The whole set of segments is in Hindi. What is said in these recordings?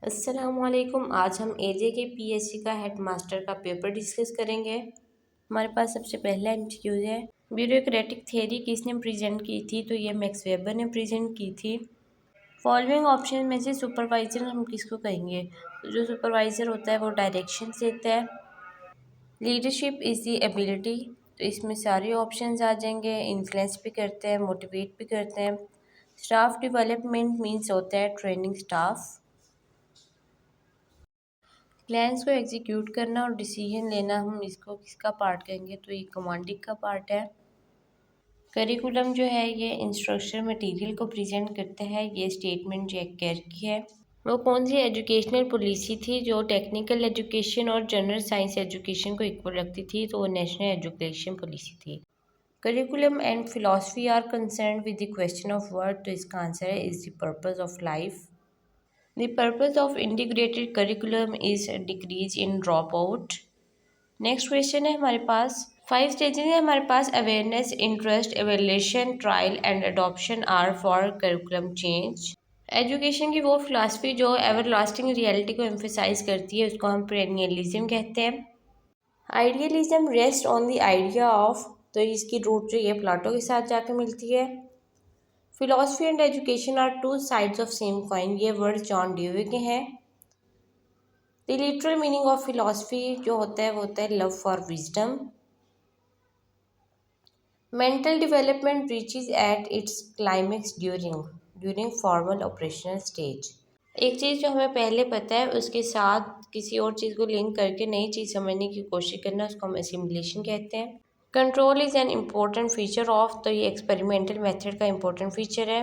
अस्सलामुअलैकुम। आज हम एजे के पीएससी का हेड मास्टर का पेपर डिस्कस करेंगे। हमारे पास सबसे पहला एमसीक्यूज है, ब्यूरोक्रेटिक थ्योरी किसने प्रेजेंट की थी? तो ये मैक्स वेबर ने प्रेजेंट की थी। फॉलोइंग ऑप्शन में से सुपरवाइजर हम किसको कहेंगे? तो जो सुपरवाइजर होता है वो डायरेक्शन देता है। लीडरशिप इज़ दी एबिलिटी, तो इसमें सारे ऑप्शंस आ जाएंगे। इन्फ्लुएंस भी करते हैं, मोटिवेट भी करते हैं। स्टाफ डेवलपमेंट मीन्स होता है ट्रेनिंग स्टाफ। प्लान्स को एग्जीक्यूट करना और डिसीजन लेना हम इसको किसका पार्ट कहेंगे? तो ये कमांडिंग का पार्ट है। करिकुलम जो है ये इंस्ट्रक्शन मटेरियल को प्रेजेंट करता है। ये स्टेटमेंट जैक केर की है। वो कौन सी एजुकेशनल पॉलिसी थी जो टेक्निकल एजुकेशन और जनरल साइंस एजुकेशन को इक्वल रखती थी? तो वो नेशनल एजुकेशन पॉलिसी थी। Curriculum and philosophy are concern with the question of word, तो इसका आंसर है is the purpose of life. The purpose of integrated curriculum is a decrease in dropout. Next question है हमारे पास, 5 स्टेजेस है हमारे पास, awareness, interest, evaluation, trial and adoption are for curriculum change. Education की वो फिलासफी जो एवरलास्टिंग रियलिटी को एम्फेसाइज करती है उसको हम पेरेनियलिज्म कहते हैं। Idealism rest on the idea of, तो इसकी रूट जो है प्लाटो के साथ जाके मिलती है। Philosophy and education are two sides of same coin, ये वर्ड जॉन ड्यूवे के हैं। The literal meaning of philosophy जो होता है वो होता है love for wisdom. Mental development reaches at its climax during formal operational stage. एक चीज़ जो हमें पहले पता है उसके साथ किसी और चीज़ को लिंक करके नई चीज़ समझने की कोशिश करना उसको हम असिमिलेशन कहते हैं। Control is an important feature of, तो ये एक्सपेरिमेंटल मेथड का इम्पोर्टेंट फीचर है।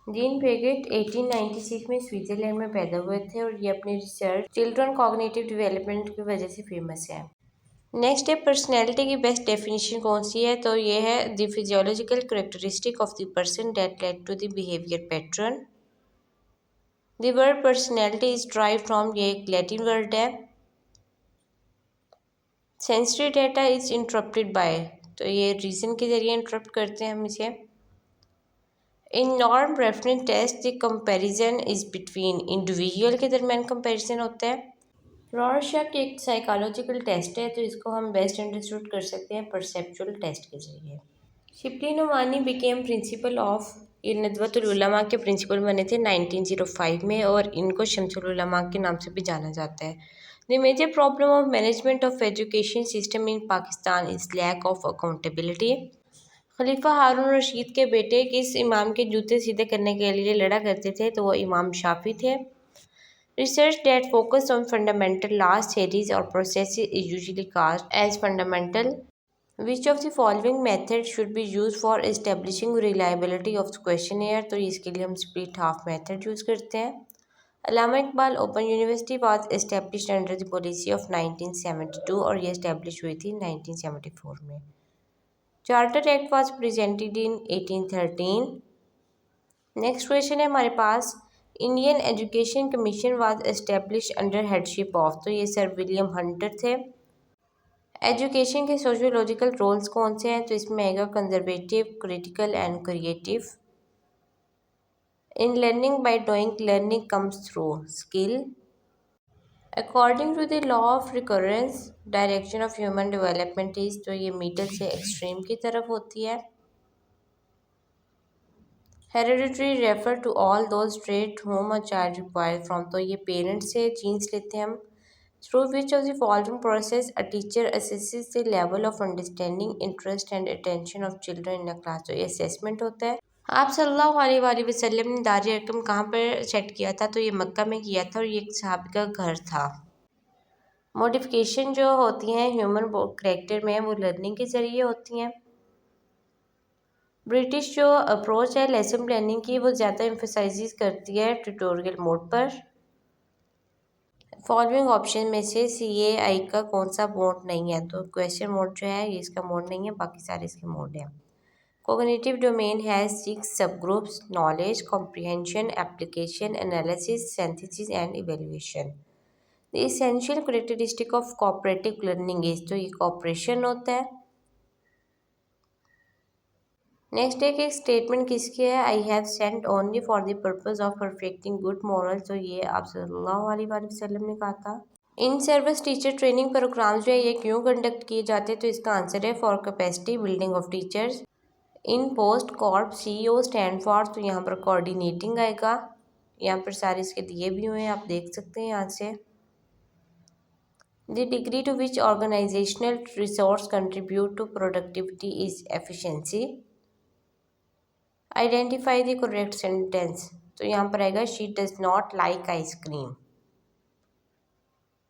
जीन पेगेट 1896 में स्विट्जरलैंड में पैदा हुए थे और ये अपनी रिसर्च चिल्ड्रन कॉग्निटिव डेवलपमेंट की वजह से फेमस है। नेक्स्ट है पर्सनैलिटी की बेस्ट डेफिनेशन कौन सी है? तो ये है the physiological characteristic of the person that led to the behaviour pattern. The word personality is drive from, ये एक लैटिन वर्ड है। Sensory data is interpreted by, तो ये रीजन के जरिए इंटरप्ट करते हैं हम इसे। In norm reference test the comparison is between, individual के दरमियान कंपैरिजन होता है। रॉरशक एक साइकोलॉजिकल टेस्ट है, तो इसको हम बेस्ट अंडरस्टूड कर सकते हैं परसेप्चुअल टेस्ट के जरिए। Shibli Nomani became principal of, ये नदवतुल उलमा के प्रिंसिपल बने थे 1905 में और इनको शमसुल उलमा के नाम से भी जाना जाता है। The major problem of management of education system in Pakistan is lack of accountability. खलीफा हारून रशीद के बेटे किस इमाम के जूते सीधे करने के लिए लड़ा करते थे? तो वो इमाम शाफी थे। Research that focus on fundamental laws theories और process is usually cast as fundamental. Which of the following method should be use for establishing reliability of the questionnaire? तो इसके लिए हम स्प्लिट हाफ मेथड यूज़ करते हैं। Allama Iqbal open university was established under the policy of 1972 और ये एस्टेब्लिश हुई थी 1974 में। Charter act was presented in 1813। Next question है हमारे पास, Indian education commission was establish under headship of, तो ये सर विलियम हंटर थे। एजुकेशन के सोशियोलॉजिकल रोल्स कौन से हैं? तो इसमें आएगा conservative, critical and creative. In learning by doing, learning comes through skill. According to the law of recurrence, direction of human development is, तो ये मिडल से एक्सट्रीम की तरफ होती है। Hereditary refer to all those trait whom a child require from, तो ये पेरेंट्स से जीन्स लेते हैं हम। Through which of the following process a teacher assesses the level of understanding, interest and attention of children in a class, तो ये असेसमेंट होता है। आप सल्लल्लाहु अलैहि वसल्लम ने दार अरकम कहाँ पर सेट किया था? तो ये मक्का में किया था और ये एक सहाबी का घर था। मॉडिफिकेशन जो होती हैं ह्यूमन करेक्टर में वो लर्निंग के ज़रिए होती हैं। ब्रिटिश जो अप्रोच है लेसन प्लानिंग की वो ज़्यादा एम्फोसाइज करती है ट्यूटोरियल मोड पर। फॉलोइंग ऑप्शन में से CAI का कौन सा मोड नहीं है? तो क्वेश्चन मोड जो है ये इसका मोड नहीं है, बाकी सारे इसके मोड हैं। कोग्निटिव डोमेन हैज़ 6 सब groups, knowledge, comprehension, application, analysis, synthesis and evaluation. The essential characteristic of cooperative learning is, तो ये कोऑपरेशन होता है। नेक्स्ट है कि स्टेटमेंट किसकी है, I have sent only for the purpose of perfecting good moral, तो ये आप सल्लल्लाहु अलैहि वसल्लम ने कहा था। In service teacher training programme जो है ये क्यों कंडक्ट किए जाते हैं, तो इसका आंसर है for capacity building of teachers. In post Corp CEO stand for, तो यहाँ पर कोऑर्डिनेटिंग आएगा। यहाँ पर सारे इसके दिए भी हुए हैं, आप देख सकते हैं यहाँ से। The degree to which organisational resource contribute to productivity is efficiency. Identify the correct sentence, तो यहाँ पर आएगा she does not like ice cream.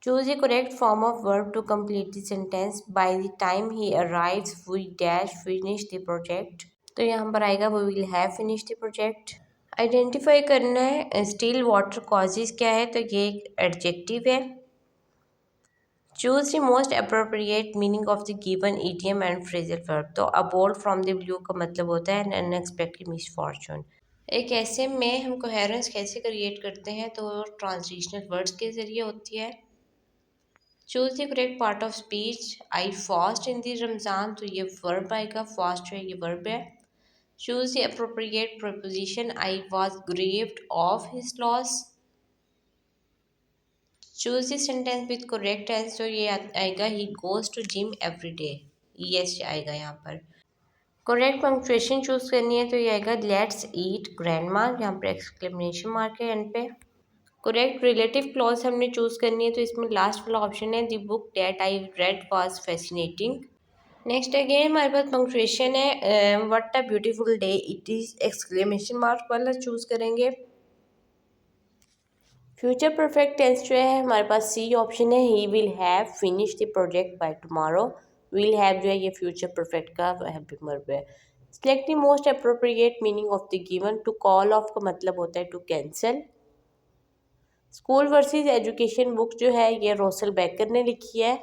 Choose the correct form of verb to complete the sentence, by the time he arrives we dash finish the project, तो यहाँ पर आएगा we will have finish the project. Identify करना है स्टिल वाटर कॉजेज क्या है, तो ये एक एडजेक्टिव है। Choose the most appropriate meaning of the given idiom and phrasal verb, तो a bolt from the blue का मतलब होता है एन अनएक्सपेक्टेड मिसफॉर्चून। एक ऐसे में हम कोहेरेंस कैसे क्रिएट करते हैं, तो ट्रांजिशनल वर्ड्स के ज़रिए होती है। Choose the correct part of speech, I fast in the Ramzan, तो ये वर्ब आएगा, फास्ट जो है ये वर्ब है। Choose the appropriate preposition, I was grieved of his loss. Choose the sentence with correct tense, तो ये आएगा he goes to gym every day, yes आएगा यहाँ पर। करेक्ट पंक्चुएशन चूज करनी है, तो ये आएगा लेट्स ईट ग्रैंडमा, यहाँ पर एक्सक्लेमेशन मार्क है एंड पे। करेक्ट रिलेटिव क्लॉज हमने चूज करनी है, तो इसमें लास्ट वाला ऑप्शन है the book that I read was fascinating. Next again हमारे पास पंक्चुएशन है what a beautiful day it is, exclamation mark वाला चूज करेंगे। फ्यूचर परफेक्ट टेंस जो है हमारे पास सी ऑप्शन है, he will have finish the project by tomorrow. Will have जो है ये फ्यूचर परफेक्ट का वर्ब है। Select the most appropriate meaning of the given, to call off का मतलब होता है to cancel. School versus education book जो है ये रोसल बेकर ने लिखी है।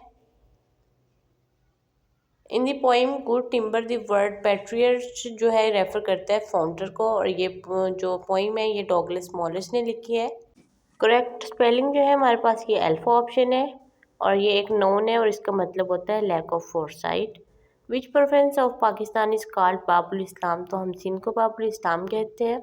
In the poem good timber the word patriarch जो है रेफर करता है फाउंडर को, और ये जो पोइम है ये डॉगलस मॉलिस ने लिखी है। करेक्ट स्पेलिंग जो है हमारे पास ये अल्फा ऑप्शन है, और ये एक नोन है और इसका मतलब होता है lack of foresight. Which province of Pakistan is called Babul Islam, तो हम सिंध को बाबुल इस्लाम कहते हैं।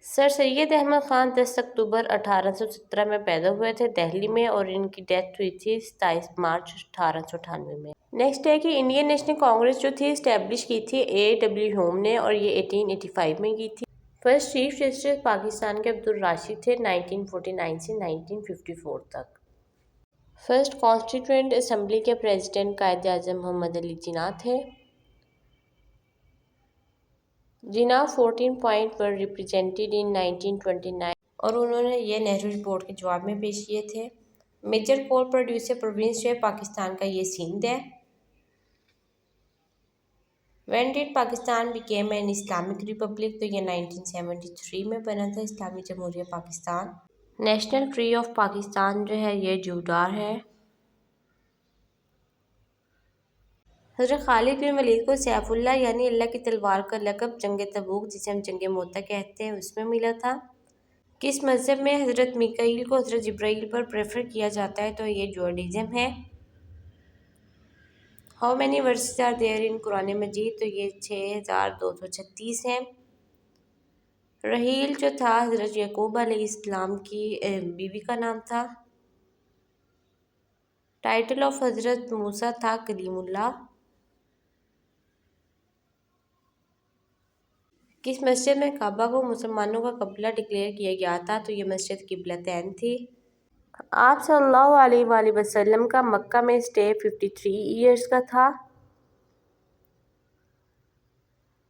सर सैयद अहमद ख़ान 10 अक्टूबर 1817 में पैदा हुए थे दिल्ली में, और इनकी डेथ हुई थी 27 मार्च 1898 में। नेक्स्ट है कि इंडियन नेशनल कांग्रेस जो थी इस्टेब्लिश की थी A.W. ह्यूम ने, और ये 1885 में की थी। फर्स्ट चीफ जस्टिस पाकिस्तान के अब्दुल राशिद थे 1949 से 1954 तक। फर्स्ट कॉन्स्टिट्यूएंट असम्बली के प्रेसिडेंट कायद आज़म मोहम्मद अली जिन्ना थे। जिन्ना 14 पॉइंट वर रिप्रेजेंटेड इन 1929, और उन्होंने ये नेहरू रिपोर्ट के जवाब में पेश किए थे। मेजर कोल प्रोड्यूसर प्रोविंस जो है पाकिस्तान का ये सिंध है। When did Pakistan became an Islamic Republic, तो ये 1973 में बना था इस्लामी जमहूरिया Pakistan. National tree of Pakistan जो है ये देवदार है। हज़रत खालिद बिन वलीद को सैफुल्लाह यानी अल्लाह की तलवार का लक़ब जंग तबूक, जिसे हम जंग मोता कहते हैं, उसमें मिला था। किस मज़हब में हज़रत मिकाईल को हज़रत जिब्राईल पर प्रेफर किया जाता है, तो ये जुडाइज़म है। How many verses are there in Quran Majeed, तो ये 6236 हैं। रहील जो था हज़रत यकूब अलैहिस्सलाम की बीवी का नाम था। टाइटल ऑफ हज़रत मूसा था कलीमुल्लाह। किस मस्जिद में काबा को मुसलमानों का क़िबला डिक्लेयर किया गया था, तो ये मस्जिद क़िबलतैन थी। आप सल्लल्लाहु अलैहि वसल्लम का मक्का में स्टे 53 ईयर्स का था।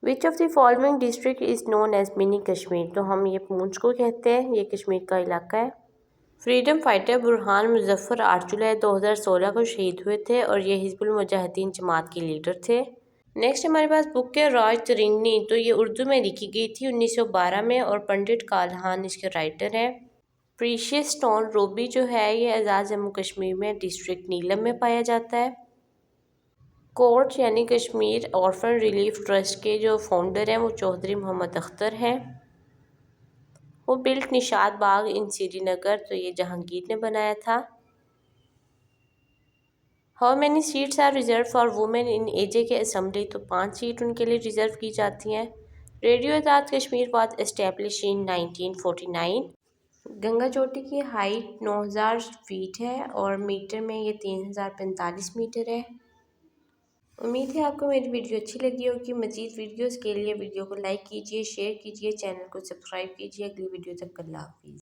Which of the following district is known as mini Kashmir, तो हम ये पूंछ को कहते हैं, ये कश्मीर का इलाका है। फ्रीडम फाइटर बुरहान मुजफ्फर 8 जुलाई 2016 को शहीद हुए थे, और ये हिजबुल मुजाहिदीन जमात के लीडर थे। नेक्स्ट हमारे पास बुक है राज तरिंगनी, तो ये उर्दू में लिखी गई थी 1912 में, और पंडित कालहान इसके राइटर हैं। प्रीशियस स्टोन रूबी जो है ये आज़ाद जम्मू कश्मीर में डिस्ट्रिक्ट नीलम में पाया जाता है। कोर्ट यानी कश्मीर ऑर्फन रिलीफ ट्रस्ट के जो फाउंडर हैं वो चौधरी मोहम्मद अख्तर हैं। Who built Nishat Bagh in Srinagar, तो ये जहांगीर ने बनाया था। How many seats are reserved for women in A J K assembly, तो 5 सीट उनके लिए रिजर्व की जाती हैं। Radio Azad Kashmir was establish in 1949। Ganga चोटी की हाइट 9000 फीट है और मीटर में ये 3045 मीटर है। उम्मीद है आपको मेरी वीडियो अच्छी लगी होगी। मज़ीद वीडियोस के लिए वीडियो को लाइक कीजिए, शेयर कीजिए, चैनल को सब्सक्राइब कीजिए। अगली वीडियो तक अल्लाह हाफिज़।